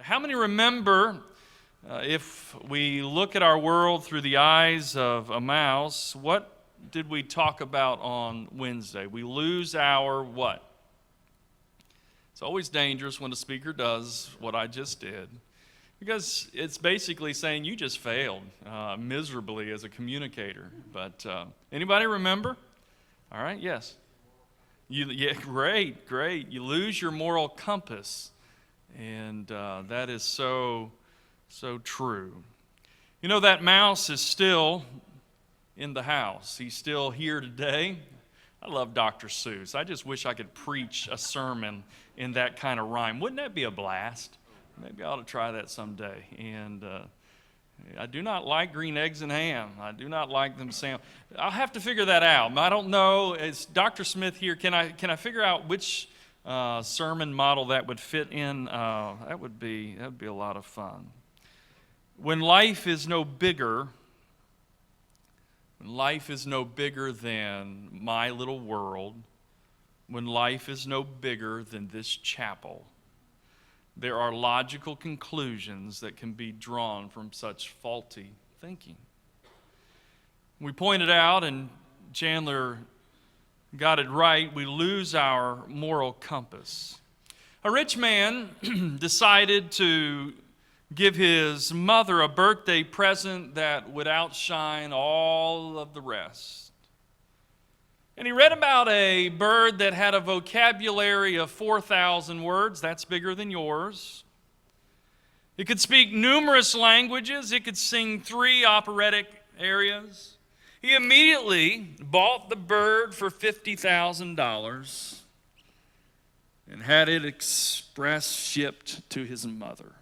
How many remember, if we look at our world through the eyes of a mouse, what did we talk about on Wednesday? We lose our what? It's always dangerous when a speaker does what I just did, because it's basically saying you just failed miserably as a communicator. But anybody remember? All right, yes. Yeah, great. You lose your moral compass. And that is so true. You know, that mouse is still in the house. He's still here today. I love Dr. Seuss. I just wish I could preach a sermon in that kind of rhyme. Wouldn't that be a blast? Maybe I ought to try that someday. And I do not like green eggs and ham. I do not like them I'll have to figure that out. I don't know. Is Dr. Smith here? Can I figure out which sermon model that would fit in? That would be a lot of fun. When life is no bigger than my little world, when life is no bigger than this chapel, there are logical conclusions that can be drawn from such faulty thinking. We pointed out, and Chandler got it right, we lose our moral compass. A rich man decided to give his mother a birthday present that would outshine all of the rest. And he read about a bird that had a vocabulary of 4,000 words. That's bigger than yours. It could speak numerous languages. It could sing 3 operatic arias. He immediately bought the bird for $50,000 and had it express shipped to his mother.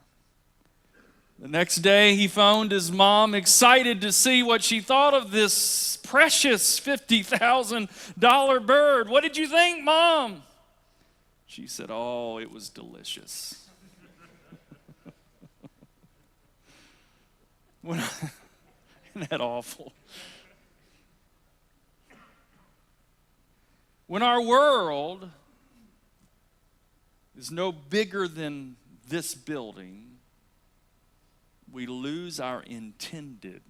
The next day he phoned his mom, excited to see what she thought of this precious $50,000 bird. "What did you think, Mom?" She said, "Oh, it was delicious." Isn't that awful? When our world is no bigger than this building, we lose our intended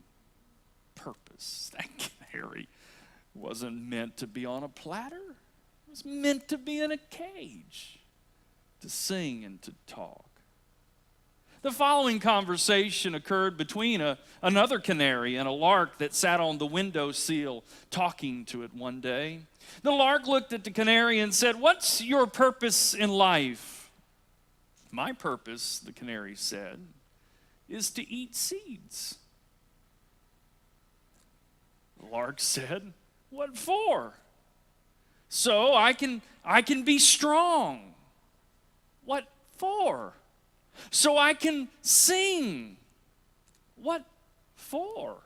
purpose. That canary wasn't meant to be on a platter. It was meant to be in a cage, to sing and to talk. The following conversation occurred between another canary and a lark that sat on the windowsill talking to it one day. The lark looked at the canary and said, "What's your purpose in life?" "My purpose," the canary said, "is to eat seeds." The lark said, "What for?" "So I can be strong." "What for?" "So I can sing." "What for?"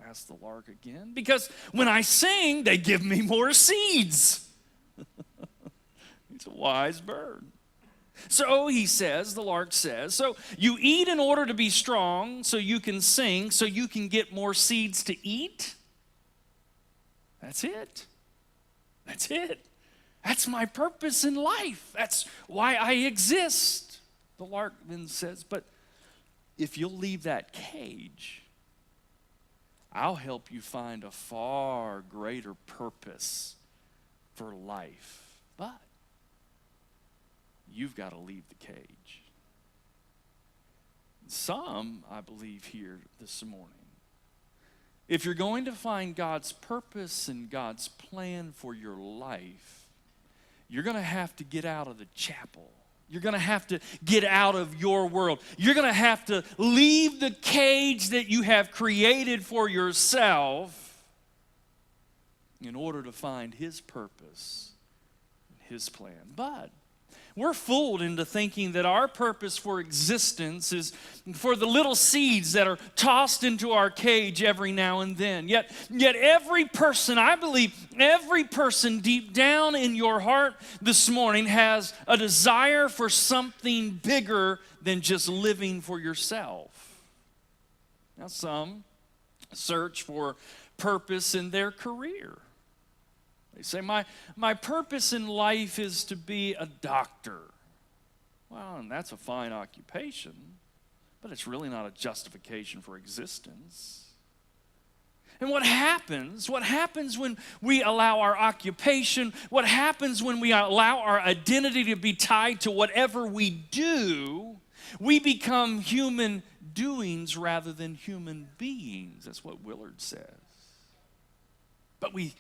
asked the lark again. "Because when I sing, they give me more seeds." He's a wise bird. "So," the lark says, "so you eat in order to be strong, so you can sing, so you can get more seeds to eat?" That's it. That's my purpose in life. That's why I exist. The lark then says, "But if you'll leave that cage, I'll help you find a far greater purpose for life. But you've got to leave the cage." Some, I believe, here this morning, if you're going to find God's purpose and God's plan for your life, you're going to have to get out of the chapel. You're going to have to get out of your world. You're going to have to leave the cage that you have created for yourself in order to find His purpose and His plan. But we're fooled into thinking that our purpose for existence is for the little seeds that are tossed into our cage every now and then. Yet every person, I believe, every person deep down in your heart this morning has a desire for something bigger than just living for yourself. Now, some search for purpose in their career. They say, my purpose in life is to be a doctor. Well, and that's a fine occupation, but it's really not a justification for existence. And what happens when we allow our occupation, what happens when we allow our identity to be tied to whatever we do, we become human doings rather than human beings. That's what Willard says. But we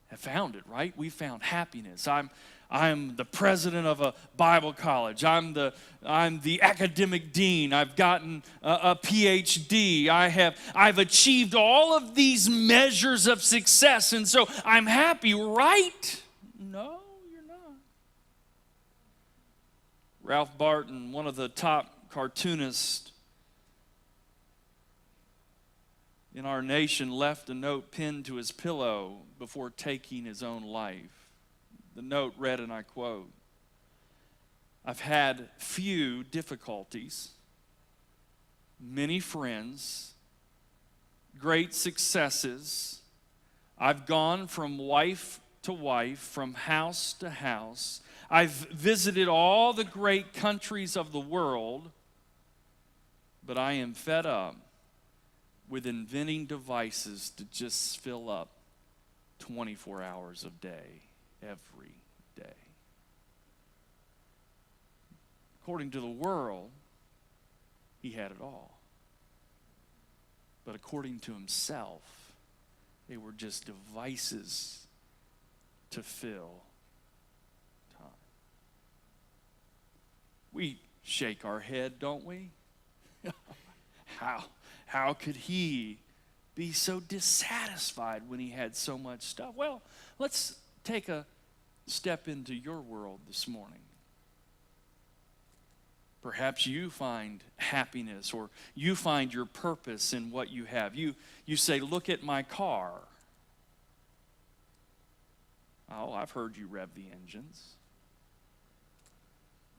have found it, right? We found happiness. I'm the president of a Bible college. I'm the academic dean. I've gotten a PhD. I've achieved all of these measures of success, and so I'm happy, right? No, you're not. Ralph Barton, one of the top cartoonists in our nation, left a note pinned to his pillow before taking his own life. The note read, and I quote, "I've had few difficulties, many friends, great successes. I've gone from wife to wife, from house to house. I've visited all the great countries of the world, but I am fed up with inventing devices to just fill up 24 hours a day, every day." According to the world, he had it all. But according to himself, they were just devices to fill time. We shake our head, don't we? How could he be so dissatisfied when he had so much stuff? Well, let's take a step into your world this morning. Perhaps you find happiness, or you find your purpose in what you have. You say, "Look at my car." Oh, I've heard you rev the engines.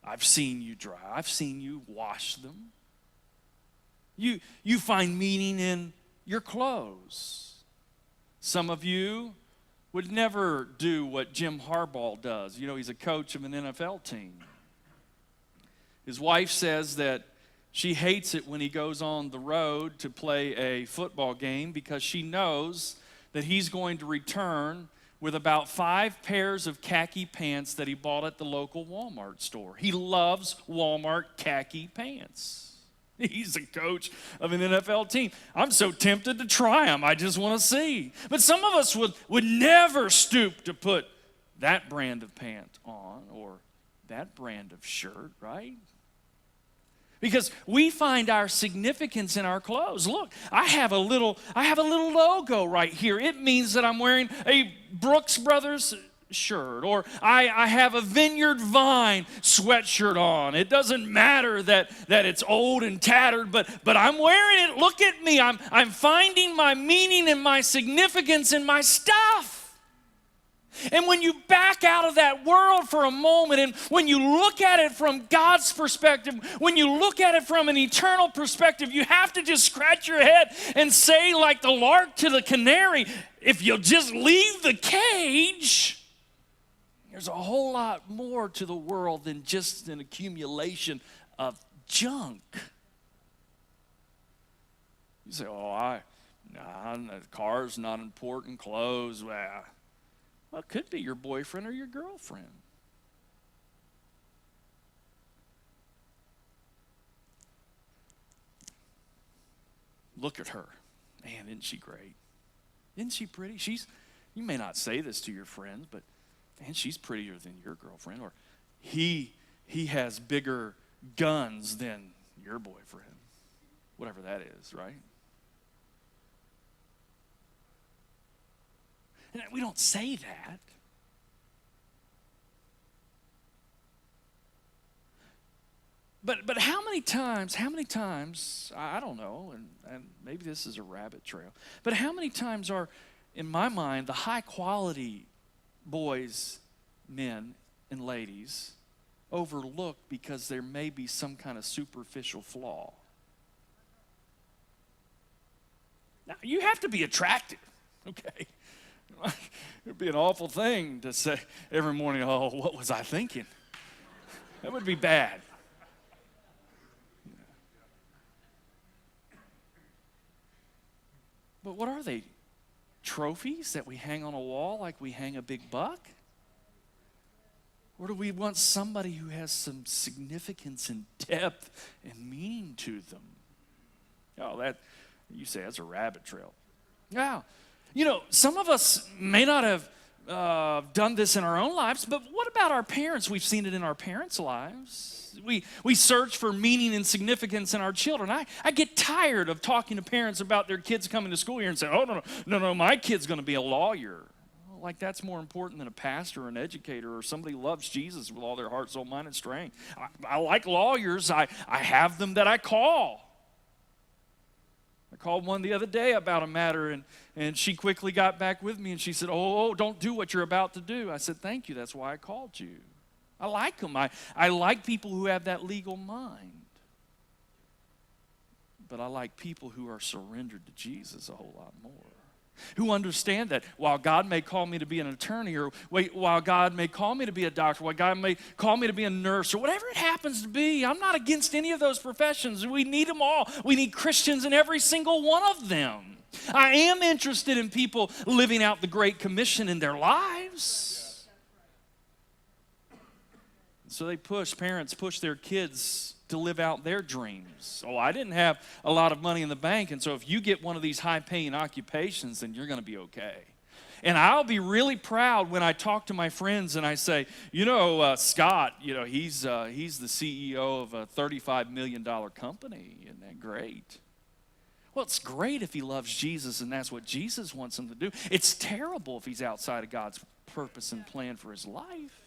I've seen you drive. I've seen you wash them. You find meaning in your clothes. Some of you would never do what Jim Harbaugh does. You know, he's a coach of an NFL team. His wife says that she hates it when he goes on the road to play a football game because she knows that he's going to return with about 5 pairs of khaki pants that he bought at the local Walmart store. He loves Walmart khaki pants. He's a coach of an NFL team. I'm so tempted to try them. I just want to see. But some of us would never stoop to put that brand of pant on or that brand of shirt, right? Because we find our significance in our clothes. Look, I have a little logo right here. It means that I'm wearing a Brooks Brothers shirt, or I have a Vineyard Vine sweatshirt on. It doesn't matter that it's old and tattered, but I'm wearing it. Look at me. I'm finding my meaning and my significance in my stuff. And when you back out of that world for a moment, and when you look at it from God's perspective, when you look at it from an eternal perspective, you have to just scratch your head and say, like the lark to the canary, if you'll just leave the cage, there's a whole lot more to the world than just an accumulation of junk. You say, the car's not important, clothes, well, it could be your boyfriend or your girlfriend. Look at her. Man, isn't she great? Isn't she pretty? You may not say this to your friends, but man, she's prettier than your girlfriend. Or he has bigger guns than your boyfriend. Whatever that is, right? And we don't say that. But how many times, I don't know, and maybe this is a rabbit trail, but how many times are, in my mind, the high quality boys, men, and ladies overlooked because there may be some kind of superficial flaw? Now, you have to be attractive, okay? It would be an awful thing to say every morning, "Oh, what was I thinking?" That would be bad. But what are they? Trophies that we hang on a wall like we hang a big buck? Or do we want somebody who has some significance and depth and meaning to them? Oh, that, you say that's a rabbit trail. Yeah. You know, some of us may not have done this in our own lives, but what about our parents? We've seen it in our parents' lives. We search for meaning and significance in our children. I get tired of talking to parents about their kids coming to school here and saying, oh, no, my kid's going to be a lawyer. Like that's more important than a pastor or an educator or somebody who loves Jesus with all their heart, soul, mind, and strength. I like lawyers. I have them that I call. I called one the other day about a matter, and she quickly got back with me, and she said, oh, don't do what you're about to do. I said, thank you. That's why I called you. I like them. I like people who have that legal mind. But I like people who are surrendered to Jesus a whole lot more, who understand that while God may call me to be an attorney, or while God may call me to be a doctor, while God may call me to be a nurse, or whatever it happens to be, I'm not against any of those professions. We need them all. We need Christians in every single one of them. I am interested in people living out the Great Commission in their lives. So parents push their kids to live out their dreams. Oh, I didn't have a lot of money in the bank, and so if you get one of these high-paying occupations, then you're going to be okay. And I'll be really proud when I talk to my friends and I say, Scott, he's the CEO of a $35 million company. Isn't that great? Well, it's great if he loves Jesus and that's what Jesus wants him to do. It's terrible if he's outside of God's purpose and plan for his life.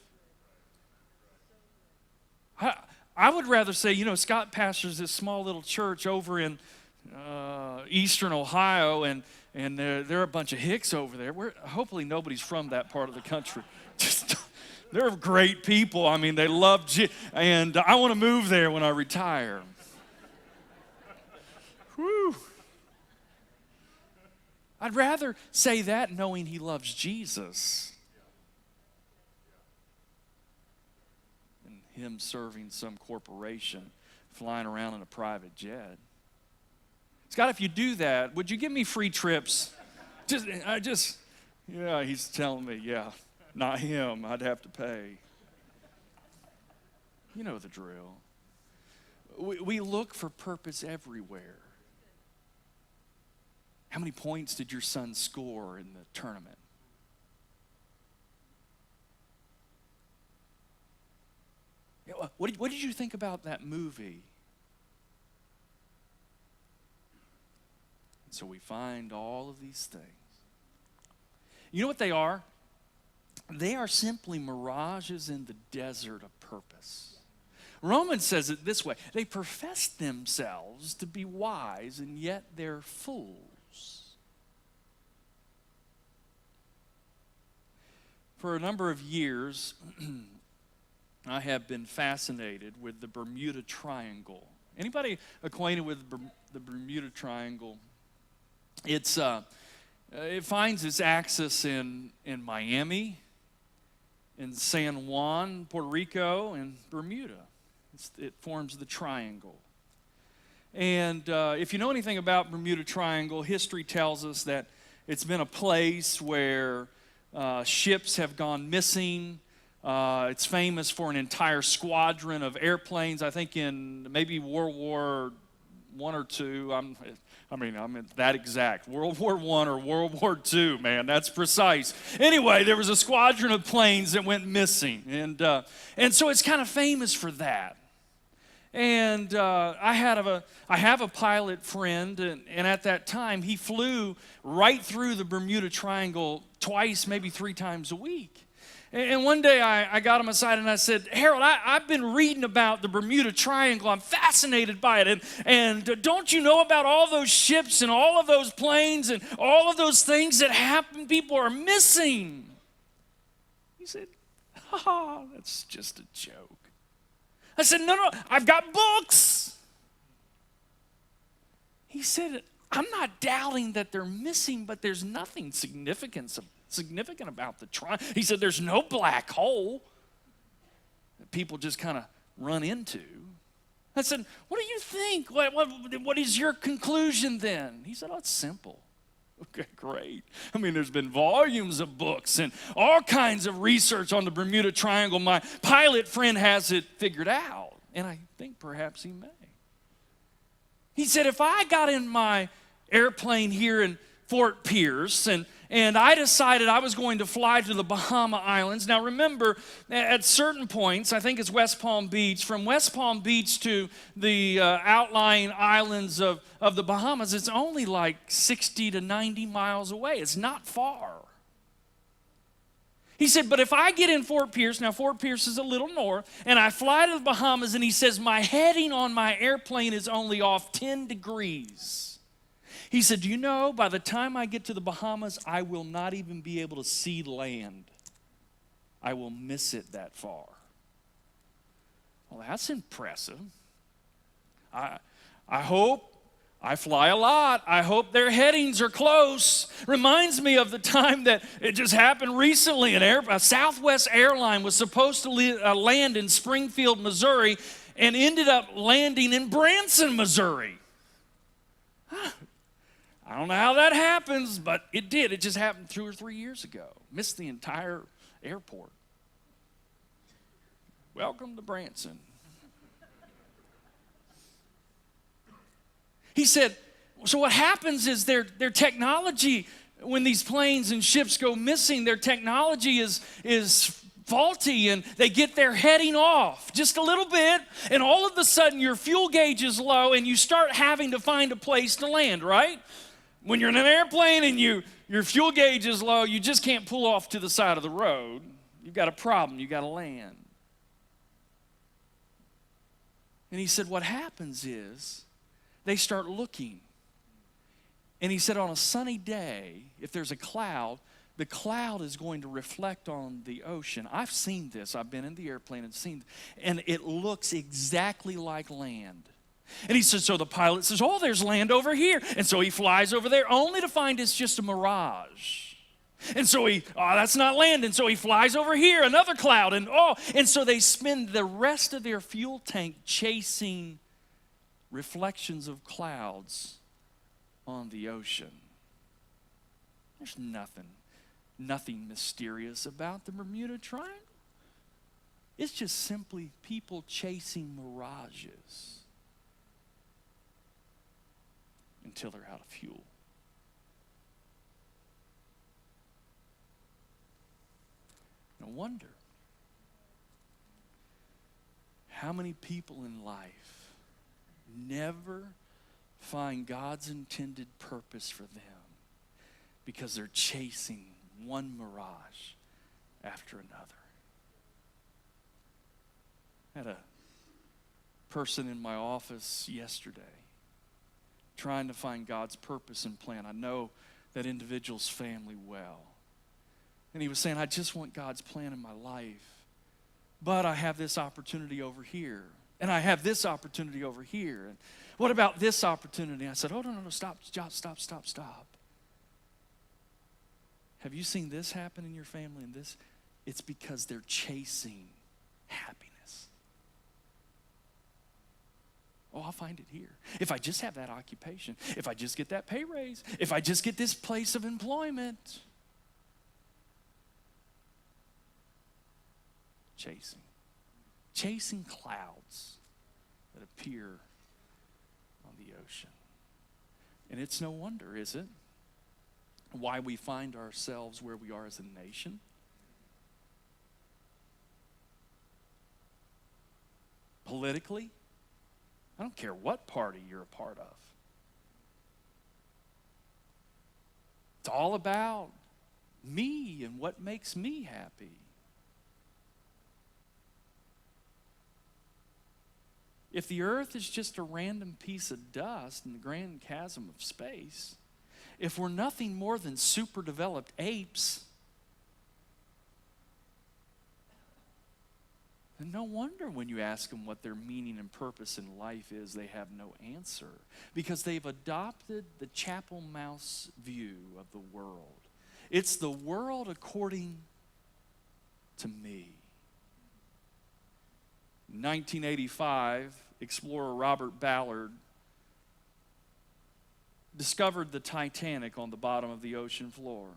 I would rather say, Scott pastors this small little church over in eastern Ohio, and there are a bunch of hicks over there. Hopefully nobody's from that part of the country. They're great people. I mean, they love and I want to move there when I retire. Whew. I'd rather say that knowing he loves Jesus him serving some corporation, flying around in a private jet. Scott, if you do that, would you give me free trips? He's telling me, not him, I'd have to pay. You know the drill. We look for purpose everywhere. How many points did your son score in the tournament? What did you think about that movie? And so we find all of these things. You know what they are? They are simply mirages in the desert of purpose. Romans says it this way: they profess themselves to be wise, and yet they're fools. For a number of years, I have been fascinated with the Bermuda Triangle. Anybody acquainted with the Bermuda Triangle? It finds its axis in Miami, in San Juan, Puerto Rico, and Bermuda. It forms the triangle. And if you know anything about Bermuda Triangle, history tells us that it's been a place where ships have gone missing. It's famous for an entire squadron of airplanes. I think in maybe World War I or II. I'm that exact. World War I or World War II, man. That's precise. Anyway, there was a squadron of planes that went missing, and so it's kind of famous for that. And I have a pilot friend, and at that time he flew right through the Bermuda Triangle twice, maybe 3 times a week. And one day I got him aside and I said, Harold, I've been reading about the Bermuda Triangle. I'm fascinated by it. And don't you know about all those ships and all of those planes and all of those things that happen? People are missing. He said, that's just a joke. I said, no, I've got books. He said, I'm not doubting that they're missing, but there's nothing significant about the triangle. He said, there's no black hole that people just kind of run into. I said, what do you think? What is your conclusion then? He said, it's simple. Okay, great. I mean, there's been volumes of books and all kinds of research on the Bermuda Triangle. My pilot friend has it figured out, and I think perhaps he may. He said, if I got in my airplane here in Fort Pierce and I decided I was going to fly to the Bahama Islands. Now remember, at certain points, I think it's West Palm Beach, from West Palm Beach to the outlying islands of the Bahamas, it's only like 60 to 90 miles away. It's not far. He said, but if I get in Fort Pierce, now Fort Pierce is a little north, and I fly to the Bahamas, and he says, my heading on my airplane is only off 10 degrees. He said, do you know, by the time I get to the Bahamas, I will not even be able to see land. I will miss it that far. Well, that's impressive. I hope I fly a lot. I hope their headings are close. Reminds me of the time that it just happened recently. A Southwest airline was supposed to land in Springfield, Missouri, and ended up landing in Branson, Missouri. I don't know how that happens, but it did. It just happened 2 or 3 years ago. Missed the entire airport. Welcome to Branson. He said, so what happens is their technology, when these planes and ships go missing, their technology is faulty, and they get their heading off just a little bit, and all of a sudden your fuel gauge is low, and you start having to find a place to land, right? When you're in an airplane and your fuel gauge is low, you just can't pull off to the side of the road. You've got a problem. You've got to land. And he said what happens is they start looking. And he said on a sunny day, if there's a cloud, the cloud is going to reflect on the ocean. I've seen this. I've been in the airplane and seen it. And it looks exactly like land. And he said, so the pilot says, oh, there's land over here. And so he flies over there only to find it's just a mirage. And so that's not land. And so he flies over here, another cloud. And so they spend the rest of their fuel tank chasing reflections of clouds on the ocean. There's nothing mysterious about the Bermuda Triangle. It's just simply people chasing mirages until they're out of fuel. No wonder how many people in life never find God's intended purpose for them because they're chasing one mirage after another. I had a person in my office yesterday trying to find God's purpose and plan. I know that individual's family well. And he was saying, I just want God's plan in my life. But I have this opportunity over here. And I have this opportunity over here. And what about this opportunity? I said, oh, no, stop. Have you seen this happen in your family and this? It's because they're chasing happiness. Oh, I'll find it here. If I just have that occupation, if I just get that pay raise, if I just get this place of employment. Chasing clouds that appear on the ocean. And it's no wonder, is it, why we find ourselves where we are as a nation? Politically, I don't care what party you're a part of. It's all about me and what makes me happy. If the earth is just a random piece of dust in the grand chasm of space, if we're nothing more than super developed apes, then no wonder when you ask them what their meaning and purpose in life is, they have no answer. Because they've adopted the chapel mouse view of the world. It's the world according to me. In 1985, explorer Robert Ballard discovered the Titanic on the bottom of the ocean floor.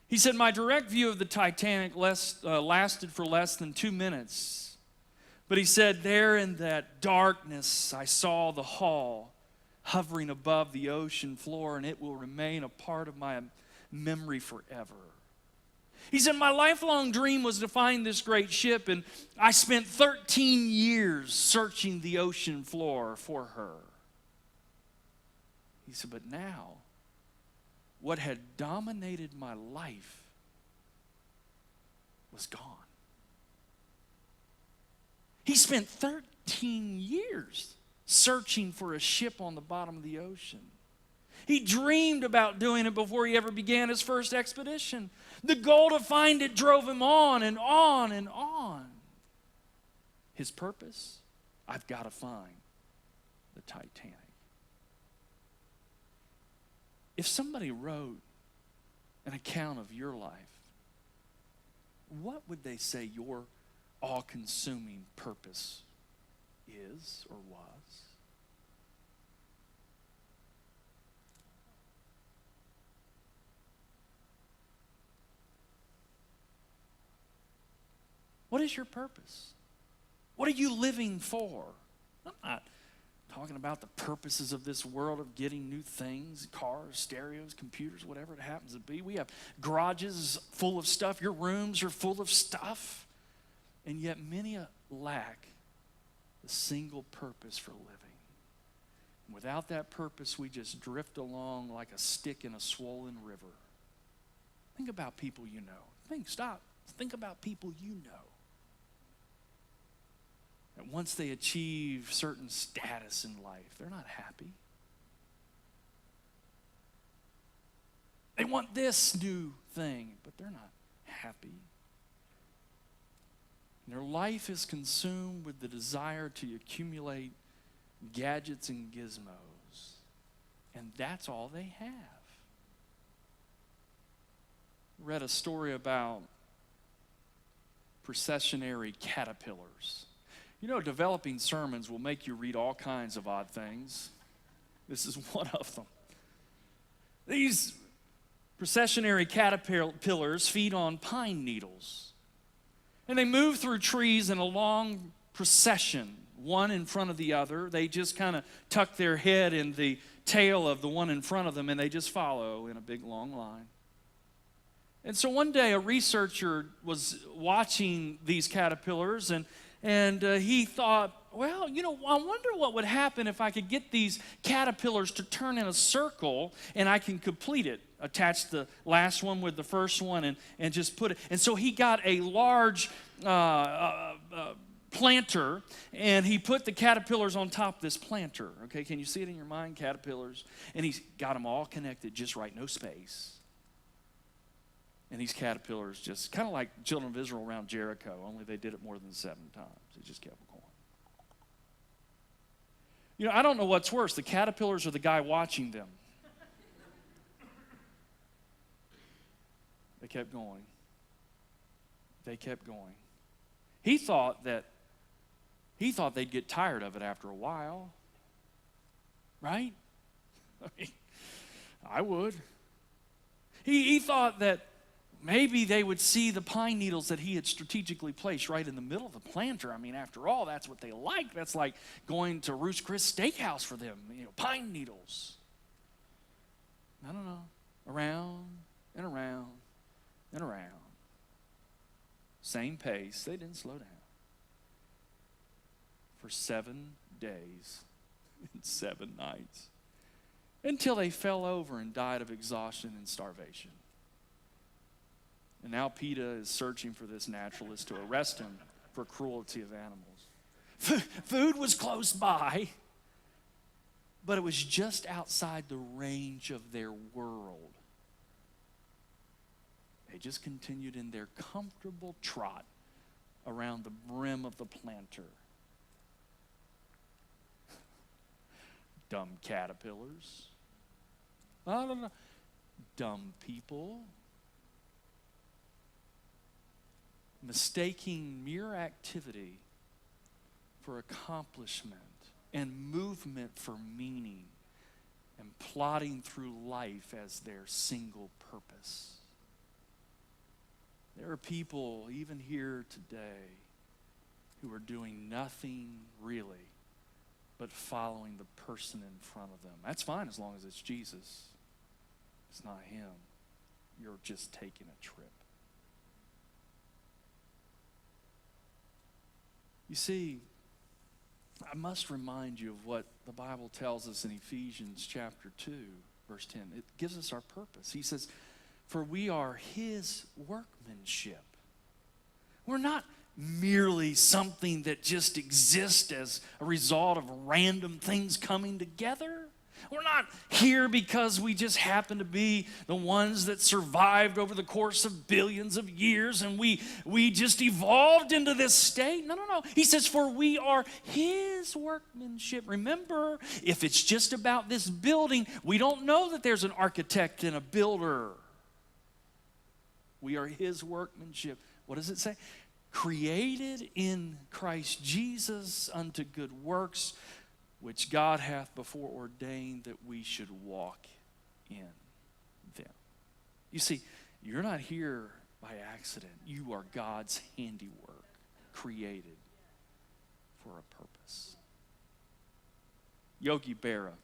He said, my direct view of the Titanic lasted for less than 2 minutes. But he said, there in that darkness, I saw the hull hovering above the ocean floor, and it will remain a part of my memory forever. He said, my lifelong dream was to find this great ship, and I spent 13 years searching the ocean floor for her. He said, but now, what had dominated my life was gone. He spent 13 years searching for a ship on the bottom of the ocean. He dreamed about doing it before he ever began his first expedition. The goal to find it drove him on and on and on. His purpose? I've got to find the Titanic. If somebody wrote an account of your life, what would they say your all-consuming purpose is or was? What is your purpose? What are you living for? I'm not talking about the purposes of this world of getting new things, cars, stereos, computers, whatever it happens to be. We have garages full of stuff. Your rooms are full of stuff. And yet many lack the single purpose for living. Without that purpose, we just drift along like a stick in a swollen river. Think about people you know. Stop. Think about people you know. And once they achieve certain status in life, they're not happy. They want this new thing, but they're not happy. And their life is consumed with the desire to accumulate gadgets and gizmos. And that's all they have. Read a story about processionary caterpillars. You know, developing sermons will make you read all kinds of odd things. This is one of them. These processionary caterpillars feed on pine needles. And they move through trees in a long procession, one in front of the other. They just kind of tuck their head in the tail of the one in front of them, and they just follow in a big long line. And so one day a researcher was watching these caterpillars, and he thought, well, you know, I wonder what would happen if I could get these caterpillars to turn in a circle and I can complete it. Attach the last one with the first one and just put it. And so he got a large planter, and he put the caterpillars on top of this planter. Okay, can you see it in your mind? Caterpillars. And he's got them all connected just right, no space. And these caterpillars just kind of like children of Israel around Jericho, only they did it more than 7 times. It just kept going. You know, I don't know what's worse, the caterpillars or the guy watching them. They kept going. They kept going. He thought they'd get tired of it after a while. Right? I mean, I would. He thought that maybe they would see the pine needles that he had strategically placed right in the middle of the planter. I mean, after all, that's what they like. That's like going to Roost Chris Steakhouse for them, you know, pine needles. I don't know. Around and around and around. Same pace. They didn't slow down. For 7 days and 7 nights. Until they fell over and died of exhaustion and starvation. And now PETA is searching for this naturalist to arrest him for cruelty of animals. Food was close by, but it was just outside the range of their world. They just continued in their comfortable trot around the brim of the planter. Dumb caterpillars. I don't know. Dumb people. Mistaking mere activity for accomplishment and movement for meaning and plodding through life as their single purpose. There are people, even here today, who are doing nothing really but following the person in front of them. That's fine as long as it's Jesus. It's not him. You're just taking a trip. You see, I must remind you of what the Bible tells us in Ephesians chapter 2, verse 10. It gives us our purpose. He says, "For we are his workmanship." We're not merely something that just exists as a result of random things coming together. We're not here because we just happen to be the ones that survived over the course of billions of years and we just evolved into this state. No. He says, for we are his workmanship. Remember, if it's just about this building, we don't know that there's an architect and a builder. We are his workmanship. What does it say? Created in Christ Jesus unto good works, which God hath before ordained that we should walk in them. You see, you're not here by accident. You are God's handiwork, created for a purpose. Yogi Berra,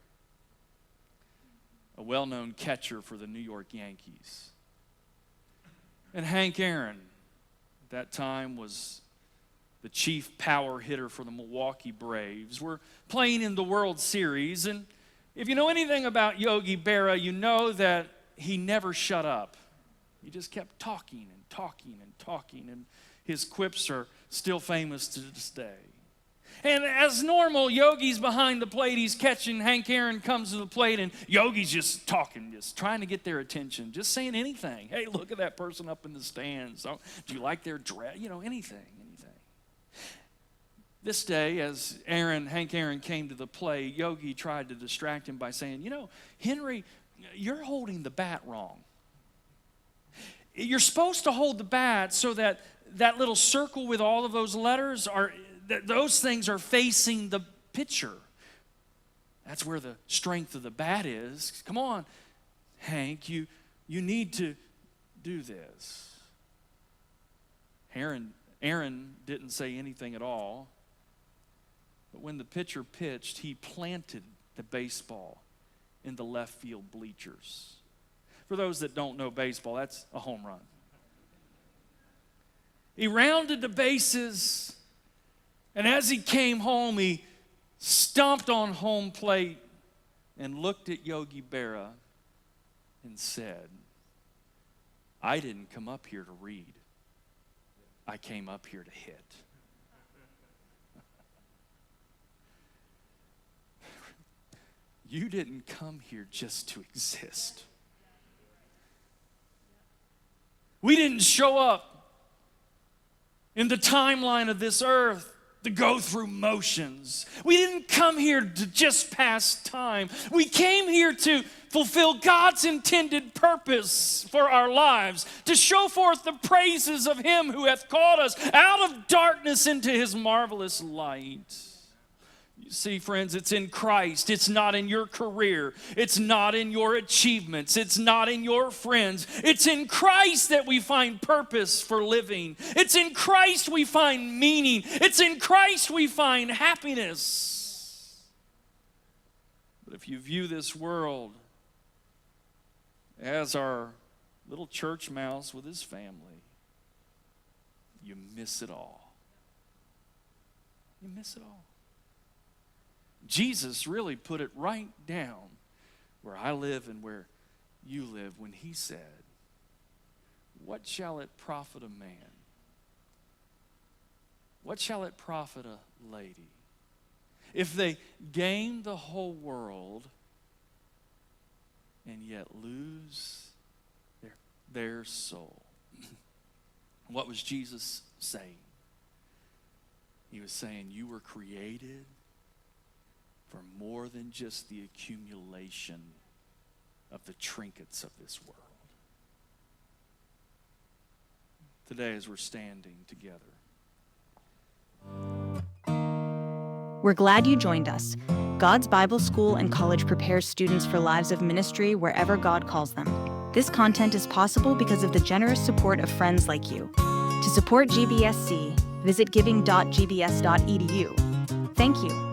a well-known catcher for the New York Yankees, and Hank Aaron, at that time was the chief power hitter for the Milwaukee Braves, were playing in the World Series. And if you know anything about Yogi Berra, you know that he never shut up. He just kept talking and talking and talking, and his quips are still famous to this day. And as normal, Yogi's behind the plate, he's catching. Hank Aaron comes to the plate, and Yogi's just talking, just trying to get their attention, just saying anything. Hey, look at that person up in the stands. Do you like their dress? Anything. This day, as Hank Aaron came to the plate, Yogi tried to distract him by saying, Henry, you're holding the bat wrong. You're supposed to hold the bat so that little circle with all of those letters those things are facing the pitcher. That's where the strength of the bat is. Come on, Hank, you need to do this. Aaron didn't say anything at all. But when the pitcher pitched, he planted the baseball in the left field bleachers. For those that don't know baseball, that's a home run. He rounded the bases, and as he came home, he stomped on home plate and looked at Yogi Berra and said, I didn't come up here to read. I came up here to hit. You didn't come here just to exist. We didn't show up in the timeline of this earth to go through motions. We didn't come here to just pass time. We came here to fulfill God's intended purpose for our lives, to show forth the praises of him who hath called us out of darkness into his marvelous light. You see, friends, it's in Christ. It's not in your career. It's not in your achievements. It's not in your friends. It's in Christ that we find purpose for living. It's in Christ we find meaning. It's in Christ we find happiness. But if you view this world as our little church mouse with his family, you miss it all. You miss it all. Jesus really put it right down where I live and where you live when he said, what shall it profit a man? What shall it profit a lady if they gain the whole world and yet lose their soul? What was Jesus saying? He was saying you were created for more than just the accumulation of the trinkets of this world. Today, as we're standing together, We're glad you joined us. God's Bible School and College prepares students for lives of ministry wherever God calls them. This content is possible because of the generous support of friends like you. To support GBSC, visit giving.gbs.edu. Thank you.